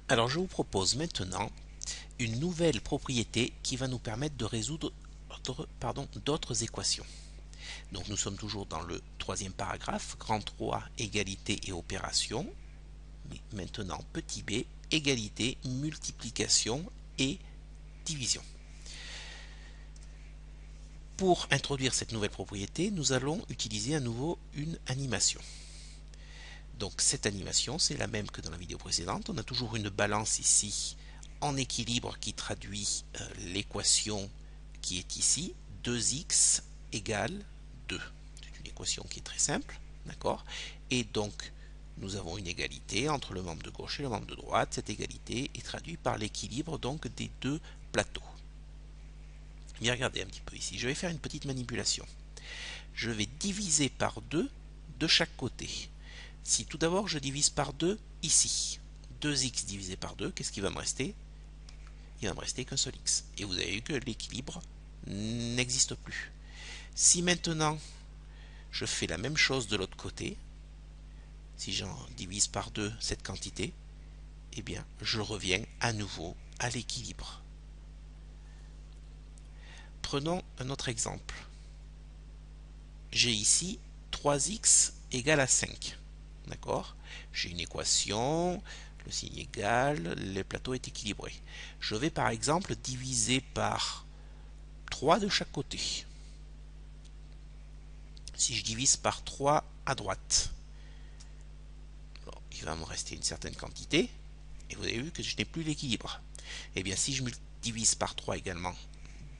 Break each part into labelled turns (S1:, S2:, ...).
S1: Alors je vous propose maintenant une nouvelle propriété qui va nous permettre de résoudre d'autres équations. Donc nous sommes toujours dans le troisième paragraphe, grand 3, égalité et opération. Mais maintenant petit b, égalité, multiplication et division. Pour introduire cette nouvelle propriété, nous allons utiliser à nouveau une animation. Donc cette animation, c'est la même que dans la vidéo précédente. On a toujours une balance ici en équilibre qui traduit l'équation qui est ici, 2x égale 2. C'est une équation qui est très simple, d'accord? Et donc, nous avons une égalité entre le membre de gauche et le membre de droite. Cette égalité est traduite par l'équilibre donc des deux plateaux. Bien, regardez un petit peu ici. Je vais faire une petite manipulation. Je vais diviser par 2 de chaque côté. Si tout d'abord je divise par 2 ici, 2x divisé par 2, qu'est-ce qui va me rester? Il va me rester qu'un seul x. Et vous avez vu que l'équilibre n'existe plus. Si maintenant je fais la même chose de l'autre côté, si j'en divise par 2 cette quantité, eh bien je reviens à nouveau à l'équilibre. Prenons un autre exemple. J'ai ici 3x égale à 5. D'accord? J'ai une équation, le signe égal, le plateau est équilibré. Je vais par exemple diviser par 3 de chaque côté. Si je divise par 3 à droite, alors, il va me rester une certaine quantité, et vous avez vu que je n'ai plus l'équilibre. Et bien si je divise par 3 également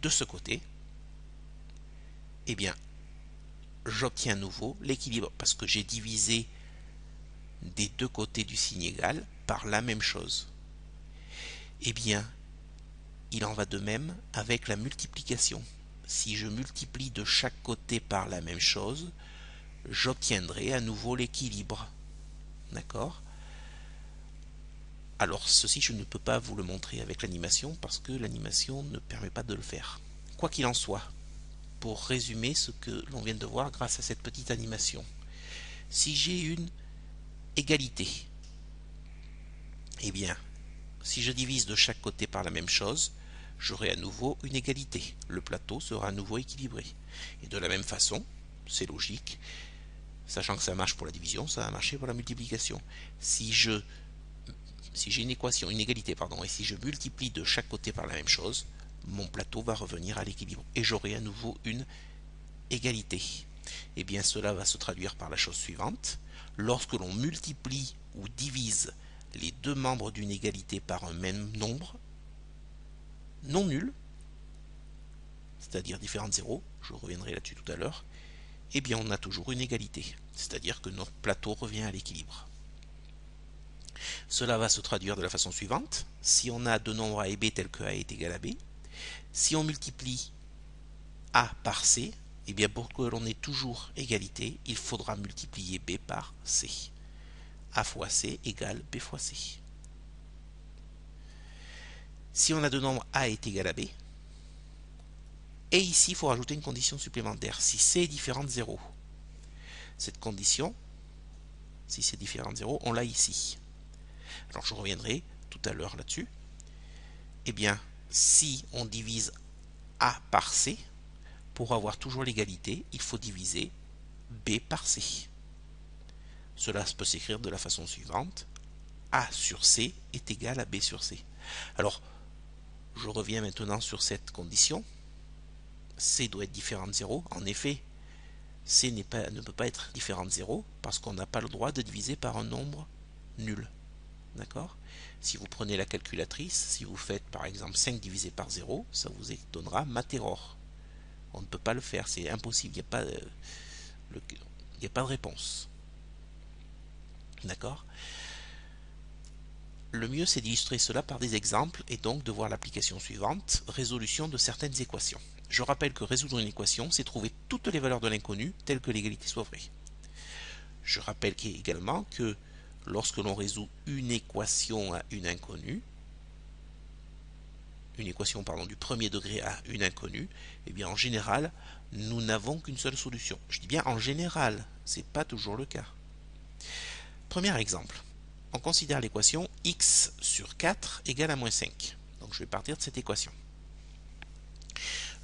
S1: de ce côté, eh bien j'obtiens à nouveau l'équilibre, parce que j'ai divisé des deux côtés du signe égal par la même chose. Eh bien, il en va de même avec la multiplication. Si je multiplie de chaque côté par la même chose, j'obtiendrai à nouveau l'équilibre. D'accord? Alors ceci, je ne peux pas vous le montrer avec l'animation parce que l'animation ne permet pas de le faire. Quoi qu'il en soit, pour résumer ce que l'on vient de voir grâce à cette petite animation, si j'ai une égalité, eh bien, si je divise de chaque côté par la même chose, j'aurai à nouveau une égalité. Le plateau sera à nouveau équilibré. Et de la même façon, c'est logique, sachant que ça marche pour la division, ça va marcher pour la multiplication. Si j'ai une équation, une égalité, pardon, et si je multiplie de chaque côté par la même chose, mon plateau va revenir à l'équilibre. Et j'aurai à nouveau une égalité. Et bien cela va se traduire par la chose suivante. Lorsque l'on multiplie ou divise les deux membres d'une égalité par un même nombre non nul, c'est-à-dire différent de 0, je reviendrai là-dessus tout à l'heure, eh bien on a toujours une égalité, c'est-à-dire que notre plateau revient à l'équilibre. Cela va se traduire de la façon suivante. Si on a deux nombres a et b tels que a est égal à b, si on multiplie a par c, eh bien pour que l'on ait toujours égalité, il faudra multiplier b par c. A fois c égale b fois c. Si on a deux nombres a est égal à b, et ici il faut rajouter une condition supplémentaire, si c est différent de 0. Cette condition, si c'est différent de 0, on l'a ici. Alors je reviendrai tout à l'heure là-dessus. Eh bien, si on divise a par c, pour avoir toujours l'égalité, il faut diviser b par c. Cela peut s'écrire de la façon suivante. A sur c est égal à b sur c. Alors, je reviens maintenant sur cette condition. C doit être différent de 0. En effet, C ne peut pas être différent de 0 parce qu'on n'a pas le droit de diviser par un nombre nul. D'accord? Si vous prenez la calculatrice, si vous faites par exemple 5 divisé par 0, ça vous donnera materror. On ne peut pas le faire, c'est impossible, il n'y a pas de réponse. D'accord? Le mieux c'est d'illustrer cela par des exemples et donc de voir l'application suivante, résolution de certaines équations. Je rappelle que résoudre une équation, c'est trouver toutes les valeurs de l'inconnu telles que l'égalité soit vraie. Je rappelle également que lorsque l'on résout une équation à une inconnue, une équation du premier degré à une inconnue, eh bien en général, nous n'avons qu'une seule solution. Je dis bien en général, ce n'est pas toujours le cas. Premier exemple. on considère l'équation x sur 4 égale à moins 5. Donc je vais partir de cette équation.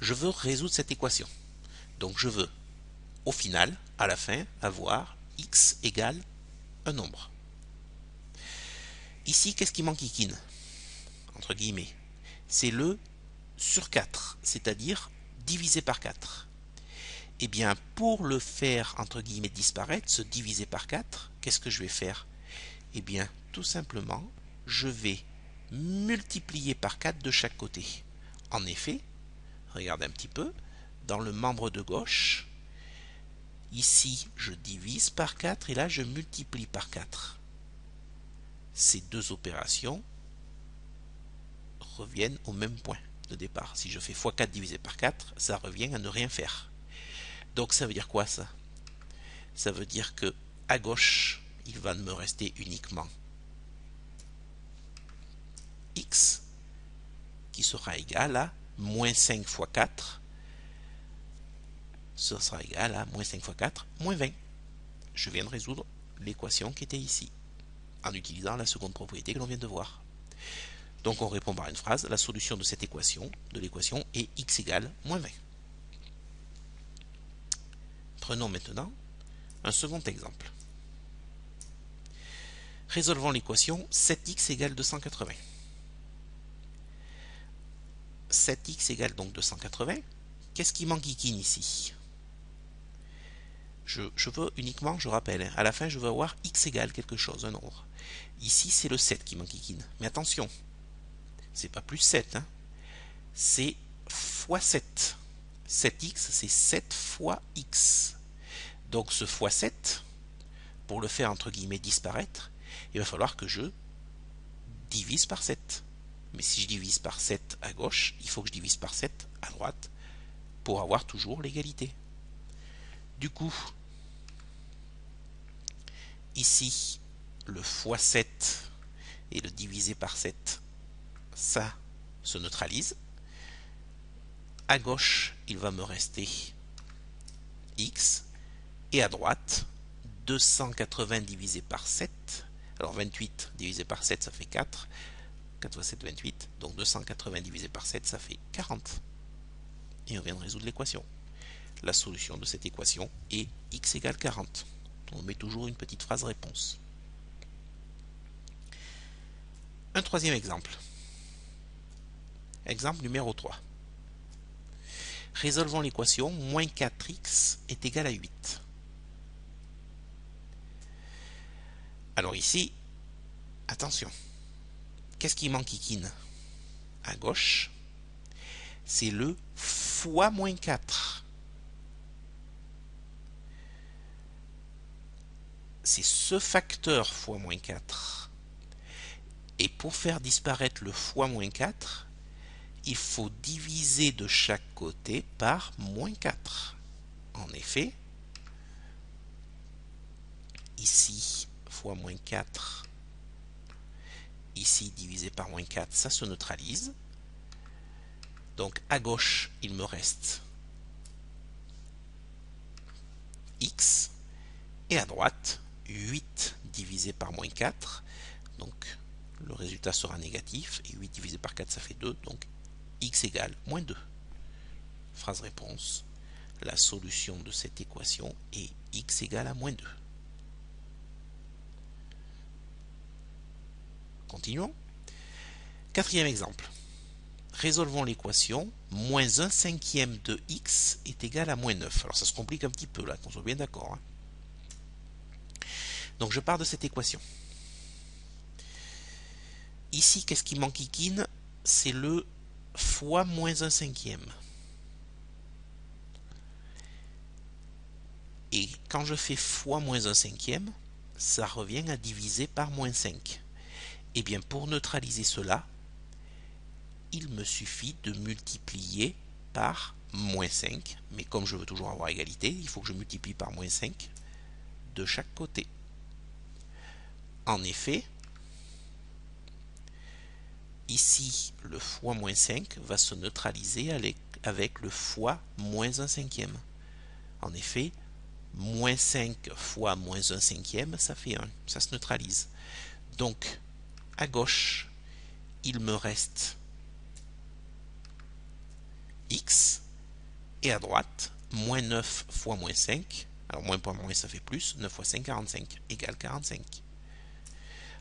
S1: Je veux résoudre cette équation. Donc je veux, au final, à la fin, avoir x égale un nombre. Ici, qu'est-ce qui m'enquiquine? Entre guillemets. C'est le sur 4, c'est-à-dire divisé par 4. Eh bien, pour le faire, entre guillemets, disparaître, se diviser par 4, qu'est-ce que je vais faire? Eh bien, tout simplement, je vais multiplier par 4 de chaque côté. En effet, regardez un petit peu, dans le membre de gauche, ici, je divise par 4 et là, je multiplie par 4. Ces deux opérations reviennent au même point de départ. Si je fais x4 divisé par 4, ça revient à ne rien faire. Donc ça veut dire quoi ça? Ça veut dire que à gauche, il va me rester uniquement x qui sera égal à moins 5 fois 4. Ce sera égal à moins 5 fois 4, moins 20. Je viens de résoudre l'équation qui était ici, en utilisant la seconde propriété que l'on vient de voir. Donc on répond par une phrase, la solution de cette équation, est x égale moins 20. Prenons maintenant un second exemple. Résolvons l'équation 7x égale 280. 7x égale donc 280. Qu'est-ce qui m'enquiquine ici? Je veux uniquement, je rappelle, à la fin je veux avoir x égale quelque chose, un nombre. Ici c'est le 7 qui m'enquiquine. Mais attention, c'est pas plus 7, hein. C'est fois 7. 7x, c'est 7 fois x. Donc ce fois 7, pour le faire entre guillemets disparaître, il va falloir que je divise par 7. Mais si je divise par 7 à gauche, il faut que je divise par 7 à droite pour avoir toujours l'égalité. Du coup, ici, le fois 7 et le divisé par 7, ça se neutralise. À gauche, il va me rester x. Et à droite, 280 divisé par 7. Alors 28 divisé par 7, ça fait 4. 4 fois 7, 28. Donc 280 divisé par 7, ça fait 40. Et on vient de résoudre l'équation. La solution de cette équation est x égale 40. On met toujours une petite phrase réponse. Un troisième exemple. Exemple numéro 3. Résolvons l'équation moins 4x est égal à 8. Alors ici, attention. Qu'est-ce qui m'enquiquine? À gauche, c'est le fois moins 4. C'est ce facteur fois moins 4. Et pour faire disparaître le fois moins 4, il faut diviser de chaque côté par moins 4. En effet, ici, fois moins 4, ici, divisé par moins 4, ça se neutralise. Donc, à gauche, il me reste x, et à droite, 8 divisé par moins 4, donc le résultat sera négatif, et 8 divisé par 4, ça fait 2, donc x égale moins 2. Phrase réponse, la solution de cette équation est x égale à moins 2. Continuons. Quatrième exemple. Résolvons l'équation moins 1 cinquième de x est égal à moins 9. Alors ça se complique un petit peu là, qu'on soit bien d'accord. Hein. Donc je pars de cette équation. Ici, qu'est-ce qui m'enquiquine? C'est le fois moins 1 cinquième. Et quand je fais fois moins 1 cinquième, ça revient à diviser par moins 5. Et bien pour neutraliser cela, il me suffit de multiplier par moins 5. Mais comme je veux toujours avoir égalité, il faut que je multiplie par moins 5 de chaque côté. En effet, ici, le fois moins 5 va se neutraliser avec le fois moins 1 cinquième. En effet, moins 5 fois moins 1 cinquième, ça fait 1. Ça se neutralise. Donc, à gauche, il me reste x, et à droite, moins 9 fois moins 5, alors moins point moins ça fait plus, 9 fois 5, 45, égale 45.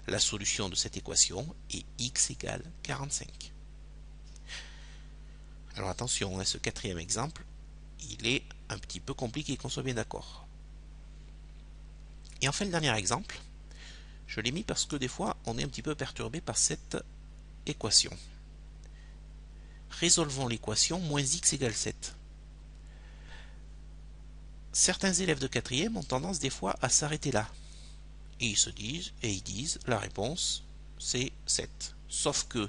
S1: La solution de cette équation est x égale 45. Alors attention, ce quatrième exemple, il est un petit peu compliqué, qu'on soit bien d'accord. Et enfin, le dernier exemple, je l'ai mis parce que des fois, on est un petit peu perturbé par cette équation. Résolvons l'équation moins x égale 7. Certains élèves de quatrième ont tendance des fois à s'arrêter là. Et ils disent, la réponse, c'est 7. Sauf que,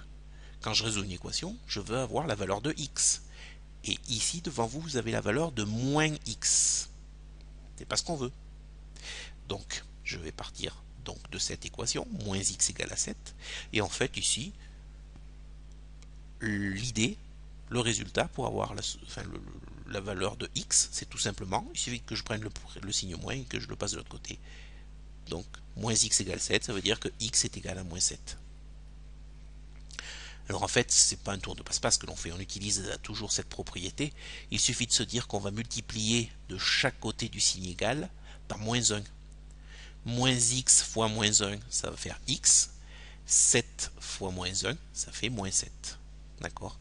S1: quand je résous une équation, je veux avoir la valeur de x. Et ici, devant vous, vous avez la valeur de moins x. C'est pas ce qu'on veut. Donc, je vais partir donc de cette équation, moins x égale à 7. Et en fait, ici, l'idée, le résultat pour avoir la valeur de x, c'est tout simplement, il suffit que je prenne le signe moins et que je le passe de l'autre côté. Donc, moins x égale 7, ça veut dire que x est égal à moins 7. Alors en fait, c'est pas un tour de passe-passe que l'on fait, on utilise toujours cette propriété. Il suffit de se dire qu'on va multiplier de chaque côté du signe égal par moins 1. Moins x fois moins 1, ça va faire x. 7 fois moins 1, ça fait moins 7. D'accord?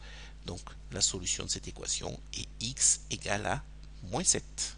S1: Donc la solution de cette équation est x égale à moins 7.